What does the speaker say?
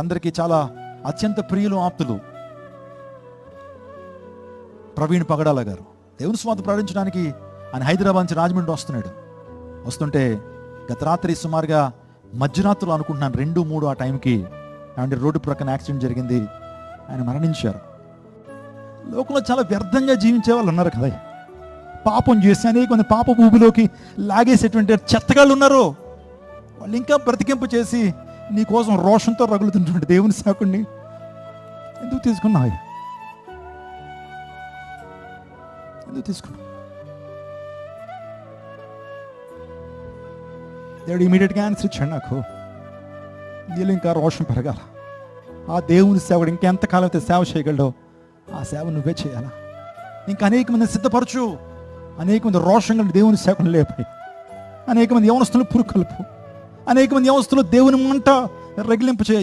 అందరికీ చాలా అత్యంత ప్రియులు, ఆప్తులు ప్రవీణ్ పగడాల గారు. దేవుని స్వాత ప్రకటించడానికి ఆయన హైదరాబాద్ నుంచి రాజమండ్రి వస్తుంటే గత రాత్రి సుమారుగా మధ్యరాత్రులు అనుకుంటున్నాను 2-3 ఆ టైంకి అంటే రోడ్డు ప్రక్కన యాక్సిడెంట్ జరిగింది. ఆయన మరణించారు. లోకంలో చాలా వ్యర్థంగా జీవించే వాళ్ళు ఉన్నారు కదా, పాపం చేసి అనేక మంది పాప ఊబిలోకి లాగేసేటువంటి చెత్తగాళ్ళు ఉన్నారు. వాళ్ళు ఇంకా బ్రతికింపు చేసి నీ కోసం రోషంతో రగులుతుంటాడు దేవుని సేవకుడిని ఎందుకు తీసుకున్నావు? ఎందుకు తీసుకున్నావు? దేవుడు ఇమీడియట్గా ఆన్సర్ ఇచ్చాడు నాకు. నీళ్ళు ఇంకా రోషం పెరగాల. ఆ దేవుని సేవడు ఇంకెంతకాలం అయితే సేవ చేయగలడో ఆ సేవ నువ్వే చేయాలా. ఇంకా అనేక మంది సిద్ధపరచు, అనేక మంది రోషంగా దేవుని సేవకుని లేపాయి, అనేక మంది యవనస్తులు పురుకలుపు, అనేక మంది యవనస్తులు దేవుని మంట రగిలింపు చేయ.